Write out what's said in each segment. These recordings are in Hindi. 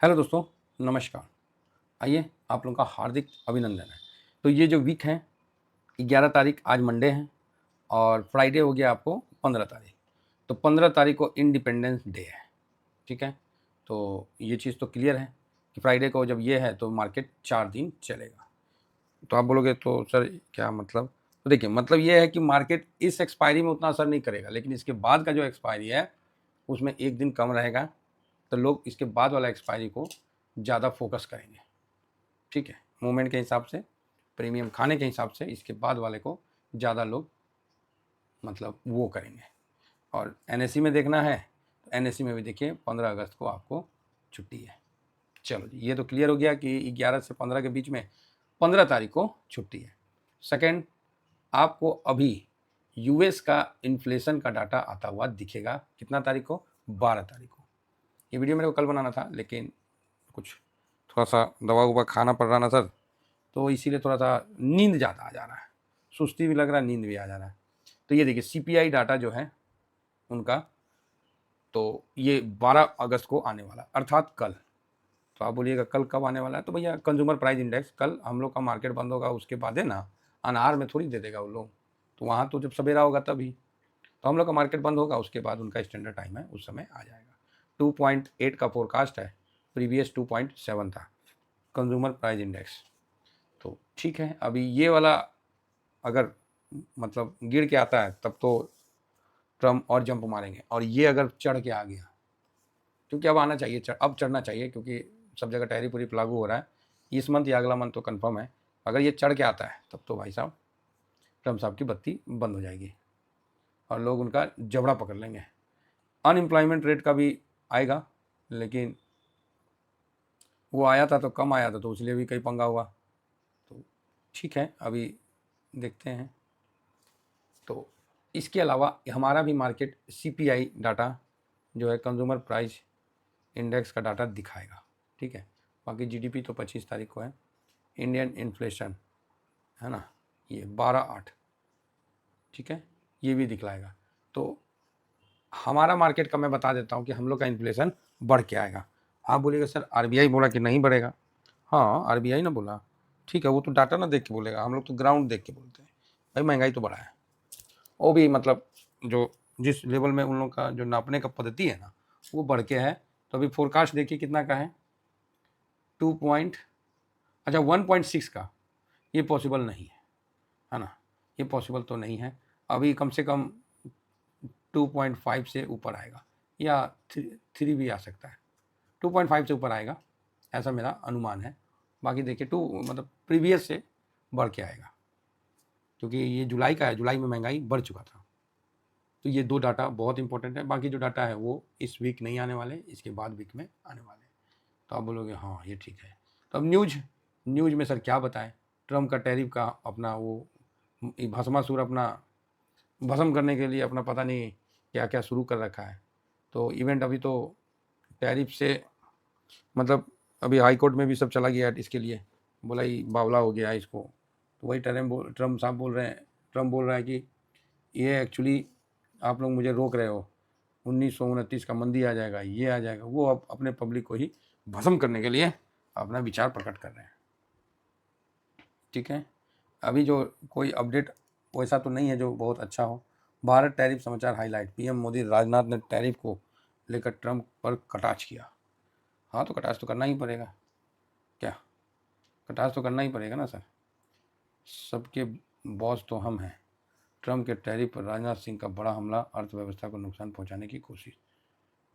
हेलो दोस्तों, नमस्कार। आइए आप लोगों का हार्दिक अभिनंदन है। तो ये जो वीक है 11 तारीख आज मंडे है और फ्राइडे हो गया आपको 15 तारीख। तो 15 तारीख को इंडिपेंडेंस डे है, ठीक है। तो ये चीज़ तो क्लियर है कि फ्राइडे को जब ये है तो मार्केट 4 दिन चलेगा। तो आप बोलोगे तो सर क्या मतलब? तो देखिए मतलब ये है कि मार्केट इस एक्सपायरी में उतना असर नहीं करेगा, लेकिन इसके बाद का जो एक्सपायरी है उसमें 1 दिन कम रहेगा। तो लोग इसके बाद वाला एक्सपायरी को ज़्यादा फोकस करेंगे, ठीक है। मूवमेंट के हिसाब से, प्रीमियम खाने के हिसाब से इसके बाद वाले को ज़्यादा लोग मतलब वो करेंगे। और एनएससी में देखना है तो एनएससी में भी देखिए 15 अगस्त को आपको छुट्टी है। चलो जी, ये तो क्लियर हो गया कि 11 से 15 के बीच में 15 तारीख को छुट्टी है। सेकेंड, आपको अभी यूएस का इन्फ्लेशन का डाटा आता हुआ दिखेगा। कितना तारीख को? 12 तारीख को। ये वीडियो मेरे को कल बनाना था, लेकिन कुछ थोड़ा सा दवा ववा खाना पड़ रहा ना सर, तो इसीलिए थोड़ा सा नींद ज़्यादा आ जा रहा है, सुस्ती भी लग रहा है, नींद भी आ जा रहा है। तो ये देखिए सीपीआई डाटा जो है उनका, तो ये 12 अगस्त को आने वाला, अर्थात कल। तो आप बोलिएगा कल कब आने वाला है? तो भैया कंज्यूमर प्राइस इंडेक्स कल हम लोग का मार्केट बंद होगा उसके बाद है ना, अनार में थोड़ी दे देगा वो लोग, तो वहाँ तो जब सवेरा होगा तभी। तो हम लोग का मार्केट बंद होगा उसके बाद उनका स्टैंडर्ड टाइम है, उस समय आ जाएगा। 2.8 का फोरकास्ट है, प्रीवियस 2.7 था कंज्यूमर प्राइस इंडेक्स। तो ठीक है, अभी ये वाला अगर मतलब गिर के आता है तब तो ट्रम्प और जंप मारेंगे, और ये अगर चढ़ के आ गया, क्योंकि अब आना चाहिए, अब चढ़ना चाहिए, क्योंकि सब जगह टैरिफ पूरी लागू हो रहा है इस मंथ या अगला मंथ तो कंफर्म है। अगर ये चढ़ के आता है तब तो भाई साहब ट्रम्प साहब की बत्ती बंद हो जाएगी और लोग उनका जबड़ा पकड़ लेंगे। अनएम्प्लॉयमेंट रेट का भी आएगा, लेकिन वो आया था तो कम आया था, तो इसलिए भी कई पंगा हुआ। तो ठीक है, अभी देखते हैं। तो इसके अलावा हमारा भी मार्केट सीपीआई डाटा जो है कंज्यूमर प्राइस इंडेक्स का डाटा दिखाएगा, ठीक है। बाकी जीडीपी तो 25 तारीख को है। इंडियन इन्फ्लेशन है ना, ये 12.8, ठीक है, ये भी दिखलाएगा। तो हमारा मार्केट का मैं बता देता हूँ कि हम लोग का इन्फ्लेशन बढ़ के आएगा। आप बोलिएगा सर आरबीआई बोला कि नहीं बढ़ेगा। हाँ, आरबीआई ना बोला, ठीक है, वो तो डाटा ना देख के बोलेगा, हम लोग तो ग्राउंड देख के बोलते हैं। भाई महंगाई तो बढ़ा है, वो भी मतलब जो जिस लेवल में उन लोग का जो नापने का पद्धति है ना वो बढ़ के है। तो अभी फोरकास्ट देखिए कितना का है, 2 पॉइंट, अच्छा 1.6 का, ये पॉसिबल नहीं है ना, ये पॉसिबल तो नहीं है। अभी कम से कम 2.5 से ऊपर आएगा, या 3 भी आ सकता है, 2.5 से ऊपर आएगा ऐसा मेरा अनुमान है। बाकी देखिए 2 मतलब प्रीवियस से बढ़ के आएगा, क्योंकि ये जुलाई का है, जुलाई में महंगाई बढ़ चुका था। तो ये 2 डाटा बहुत इंपॉर्टेंट है। बाकी जो डाटा है वो इस वीक नहीं आने वाले, इसके बाद वीक में आने वाले। तो आप बोलोगे हाँ ये ठीक है। तो अब न्यूज़ में सर क्या बताएं, ट्रम्प का टैरिफ का अपना वो भस्मासुर अपना भस्म करने के लिए अपना पता नहीं क्या क्या शुरू कर रखा है। तो इवेंट अभी तो टैरिफ से मतलब अभी हाई कोर्ट में भी सब चला गया इसके लिए, बोला ही बावला हो गया इसको। तो वही ट्रम्प साहब बोल रहे हैं, ट्रम्प बोल रहा है कि ये एक्चुअली आप लोग मुझे रोक रहे हो, 1929 का मंदी आ जाएगा, ये आ जाएगा, वो अब अपने पब्लिक को ही भस्म करने के लिए अपना विचार प्रकट कर रहे हैं, ठीक है। अभी जो कोई अपडेट वैसा तो नहीं है जो बहुत अच्छा हो। भारत टैरिफ समाचार हाईलाइट, पीएम मोदी राजनाथ ने टैरिफ को लेकर ट्रंप पर कटाक्ष किया। हाँ तो कटाक्ष तो करना ही पड़ेगा, क्या कटाक्ष तो करना ही पड़ेगा ना सर, सबके बॉस तो हम हैं। ट्रंप के टैरिफ पर राजनाथ सिंह का बड़ा हमला, अर्थव्यवस्था को नुकसान पहुंचाने की कोशिश।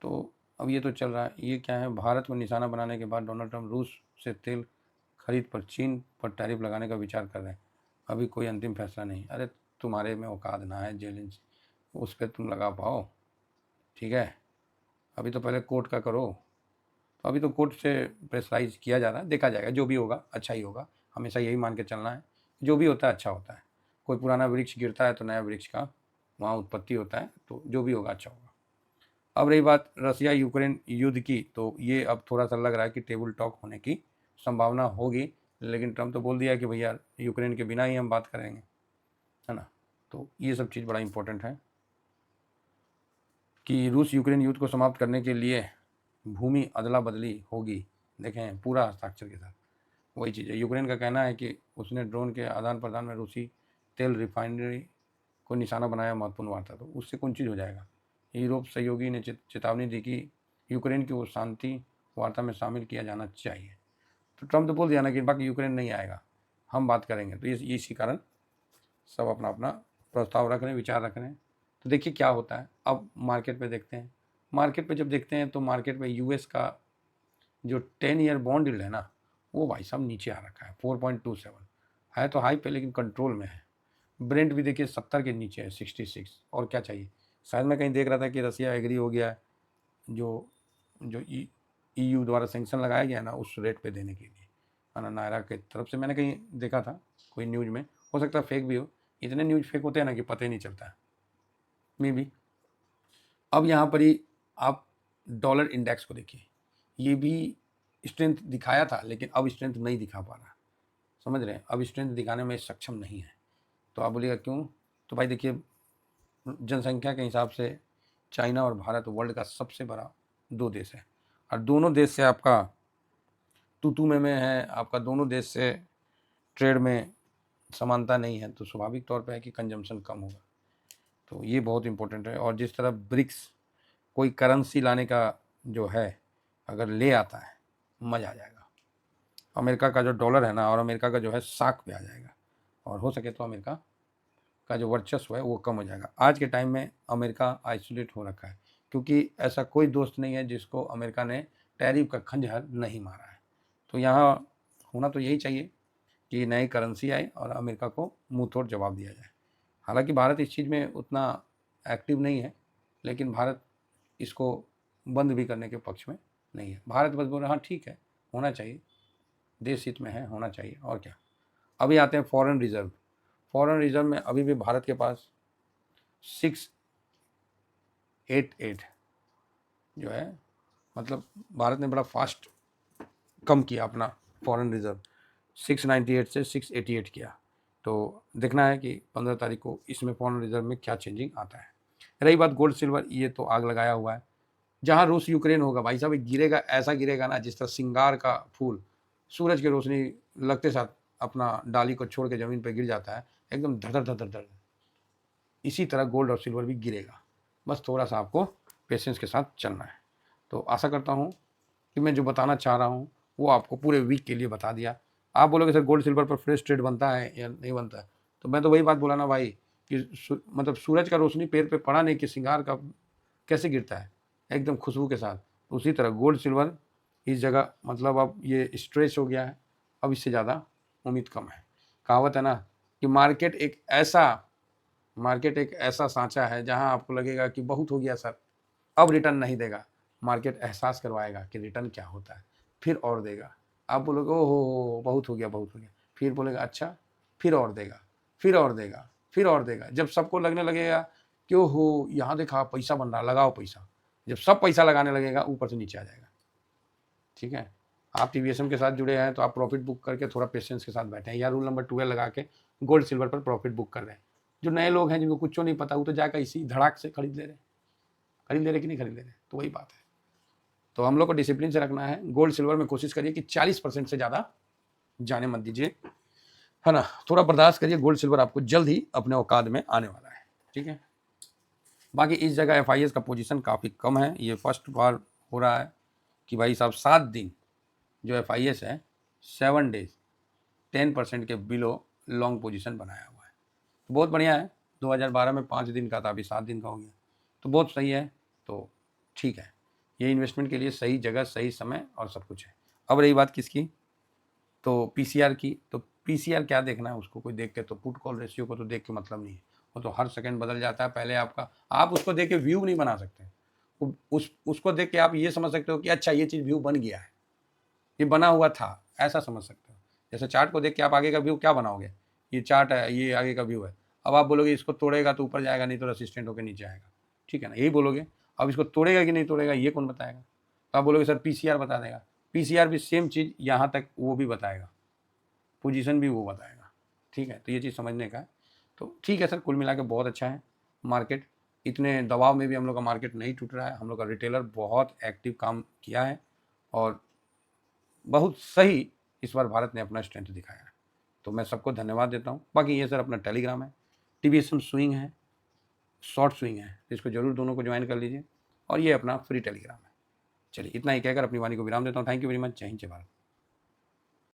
तो अब ये तो चल रहा है, ये क्या है, भारत को निशाना बनाने के बाद डोनाल्ड ट्रंप रूस से तेल खरीद पर चीन पर टैरिफ लगाने का विचार कर रहे हैं। अभी कोई अंतिम फैसला नहीं। अरे तुम्हारे में औकात ना है जेल उस पर तुम लगा पाओ, ठीक है। अभी तो पहले कोर्ट का करो। तो अभी तो कोर्ट से प्रेशराइज किया जा रहा है, देखा जाएगा, जो भी होगा अच्छा ही होगा, हमेशा यही मान के चलना है, जो भी होता है अच्छा होता है। कोई पुराना वृक्ष गिरता है तो नया वृक्ष का वहाँ उत्पत्ति होता है, तो जो भी होगा अच्छा होगा। अब रही बात रसिया यूक्रेन युद्ध की, तो ये अब थोड़ा सा लग रहा है कि टेबल टॉक होने की संभावना होगी, लेकिन ट्रम्प तो बोल दिया कि भैया यूक्रेन के बिना ही हम बात करेंगे, है ना। तो ये सब चीज़ बड़ा इंपॉर्टेंट है कि रूस यूक्रेन युद्ध को समाप्त करने के लिए भूमि अदला बदली होगी, देखें पूरा हस्ताक्षर के साथ। वही चीज़ है। यूक्रेन का कहना है कि उसने ड्रोन के आदान प्रदान में रूसी तेल रिफाइनरी को निशाना बनाया, महत्वपूर्ण वार्ता। तो उससे कौन चीज़ हो जाएगा। यूरोप सहयोगी ने चेतावनी दी कि यूक्रेन को शांति वार्ता में शामिल किया जाना चाहिए। तो ट्रम्प तो बोल दिया ना कि बाकी यूक्रेन नहीं आएगा, हम बात करेंगे। तो ये इसी कारण सब अपना अपना प्रस्ताव रख रहे हैं, विचार रख रहे हैं। तो देखिए क्या होता है। अब मार्केट पे देखते हैं। मार्केट पे जब देखते हैं तो मार्केट में यूएस का जो 10 ईयर बॉन्ड यील्ड है ना, वो भाई साहब नीचे आ रखा है 4.27 है, तो हाई पे लेकिन कंट्रोल में है। ब्रेंट भी देखिए 70 के नीचे है 66। और क्या चाहिए। शायद मैं कहीं देख रहा था कि रसिया एग्री हो गया है जो जो ईयू द्वारा सेंक्शन लगाया गया ना उस रेट पे देने के लिए, है ना, नायरा की तरफ से। मैंने कहीं देखा था कोई न्यूज़ में, हो सकता है फेक भी हो। इतने न्यूज़ फेक होते हैं ना कि पता ही नहीं चलता है। मे भी अब यहाँ पर ही आप डॉलर इंडेक्स को देखिए, ये भी स्ट्रेंथ दिखाया था लेकिन अब स्ट्रेंथ नहीं दिखा पा रहा। समझ रहे हैं, अब स्ट्रेंथ दिखाने में सक्षम नहीं है। तो आप बोलिएगा क्यों। तो भाई देखिए, जनसंख्या के हिसाब से चाइना और भारत वर्ल्ड का सबसे बड़ा 2 देश है, और दोनों देश से आपका तू में है। आपका दोनों देश से ट्रेड में समानता नहीं है, तो स्वाभाविक तौर पे है कि कंजम्पशन कम होगा। तो ये बहुत इंपॉर्टेंट है। और जिस तरह ब्रिक्स कोई करेंसी लाने का जो है, अगर ले आता है, मज़ा आ जाएगा। अमेरिका का जो डॉलर है ना, और अमेरिका का जो है साख पे आ जाएगा, और हो सके तो अमेरिका का जो वर्चस्व है वो कम हो जाएगा। आज के टाइम में अमेरिका आइसोलेट हो रखा है, क्योंकि ऐसा कोई दोस्त नहीं है जिसको अमेरिका ने टैरिफ का खंजर नहीं मारा है। तो यहाँ होना तो यही चाहिए कि नई करेंसी आए और अमेरिका को मुंह तोड़ जवाब दिया जाए। हालांकि भारत इस चीज़ में उतना एक्टिव नहीं है, लेकिन भारत इसको बंद भी करने के पक्ष में नहीं है। भारत बस बोल रहा हाँ ठीक है, होना चाहिए, देश हित में है, होना चाहिए, और क्या। अभी आते हैं फॉरेन रिजर्व। फॉरेन रिजर्व में अभी भी भारत के पास 688 जो है, मतलब भारत ने बड़ा फास्ट कम किया अपना फॉरेन रिजर्व, 698 से 688 किया। तो देखना है कि 15 तारीख को इसमें फॉरेन रिजर्व में क्या चेंजिंग आता है। रही बात गोल्ड सिल्वर, ये तो आग लगाया हुआ है। जहाँ रूस यूक्रेन होगा भाई साहब, गिरेगा, ऐसा गिरेगा ना जिस तरह सिंगार का फूल सूरज की रोशनी लगते साथ अपना डाली को छोड़ के ज़मीन पर गिर जाता है, एकदम धड़ धड़ धड़ धड़, इसी तरह गोल्ड और सिल्वर भी गिरेगा। बस थोड़ा सा आपको पेशेंस के साथ चलना है। तो आशा करता हूँ कि मैं जो बताना चाह रहा हूँ वो आपको पूरे वीक के लिए बता दिया। आप बोलोगे सर गोल्ड सिल्वर पर फ्रेश ट्रेड बनता है या नहीं बनता है, तो मैं तो वही बात बोला ना भाई कि मतलब सूरज का रोशनी पैर पे पड़ा नहीं कि श्रृंगार का कैसे गिरता है एकदम खुशबू के साथ, उसी तरह गोल्ड सिल्वर इस जगह मतलब अब ये स्ट्रेच हो गया है, अब इससे ज़्यादा उम्मीद कम है। कहावत है ना कि मार्केट एक ऐसा सांचा है जहां आपको लगेगा कि बहुत हो गया सर, अब रिटर्न नहीं देगा। मार्केट एहसास करवाएगा कि रिटर्न क्या होता है, फिर और देगा। आप बोलोगे ओ हो बहुत हो गया बहुत हो गया, फिर बोलेगा अच्छा, फिर और देगा, फिर और देगा, फिर और देगा। जब सबको लगने लगेगा कि ओ हो यहाँ देखा पैसा बन रहा, लगाओ पैसा, जब सब पैसा लगाने लगेगा ऊपर से नीचे आ जाएगा। ठीक है, आप टीवीएसएम के साथ जुड़े हैं तो आप प्रॉफिट बुक करके थोड़ा पेशेंस के साथ बैठे हैं, या रूल नंबर 12 लगा के गोल्ड सिल्वर पर प्रॉफिट बुक कर रहे हैं। जो नए लोग हैं जिनको कुछ नहीं पता, वो तो जाकर इसी धड़ाक से खरीद ले रहे कि नहीं खरीद ले रहे, तो वही बात है। तो हम लोग को डिसिप्लिन से रखना है। गोल्ड सिल्वर में कोशिश करिए कि 40% से ज़्यादा जाने मत दीजिए, है ना। थोड़ा बर्दाश्त करिए, गोल्ड सिल्वर आपको जल्द ही अपने औकात में आने वाला है। ठीक है, बाकी इस जगह FIS का पोजीशन काफ़ी कम है। ये फर्स्ट बार हो रहा है कि भाई साहब 7 दिन जो FIS है 7 डेज 10% के बिलो लॉन्ग पोजीशन बनाया हुआ है। तो बहुत बढ़िया है। 2012 में 5 दिन का था, अभी 7 दिन का हो गया, तो बहुत सही है। तो ठीक है, ये इन्वेस्टमेंट के लिए सही जगह, सही समय और सब कुछ है। अब रही बात किसकी, तो PCR की। तो PCR क्या देखना है उसको कोई देख के, तो पुट कॉल रेशियो को तो देख के मतलब नहीं है, वो तो हर सेकंड बदल जाता है। पहले आप उसको देख के व्यू नहीं बना सकते। उसको देख के आप ये समझ सकते हो कि अच्छा ये चीज़ व्यू बन गया है, ये बना हुआ था, ऐसा समझ सकते हो। जैसे चार्ट को देख के आप आगे का व्यू क्या बनाओगे, ये चार्ट है, ये आगे का व्यू है। अब आप बोलोगे इसको तोड़ेगा तो ऊपर जाएगा, नहीं तो रेसिस्टेंट होकर नीचे आएगा, ठीक है ना, यही बोलोगे। अब इसको तोड़ेगा कि नहीं तोड़ेगा ये कौन बताएगा। तो आप बोलोगे सर PCR बता देगा, PCR भी सेम चीज़ यहाँ तक वो भी बताएगा, पोजीशन भी वो बताएगा। ठीक है, तो ये चीज़ समझने का है। तो ठीक है सर, कुल मिला के बहुत अच्छा है मार्केट। इतने दबाव में भी हम लोग का मार्केट नहीं टूट रहा है। हम लोग का रिटेलर बहुत एक्टिव काम किया है और बहुत सही इस बार भारत ने अपना स्ट्रेंथ दिखाया है। तो मैं सबको धन्यवाद देता हूँ। बाकी ये सर अपना टेलीग्राम है, TVSM स्विंग है, शॉर्ट स्विंग है, इसको जरूर दोनों को ज्वाइन कर लीजिए और ये अपना फ्री टेलीग्राम है। चलिए इतना ही कहकर अपनी वाणी को विराम देता हूँ। Thank you very much. जय हिंद, जय भारत।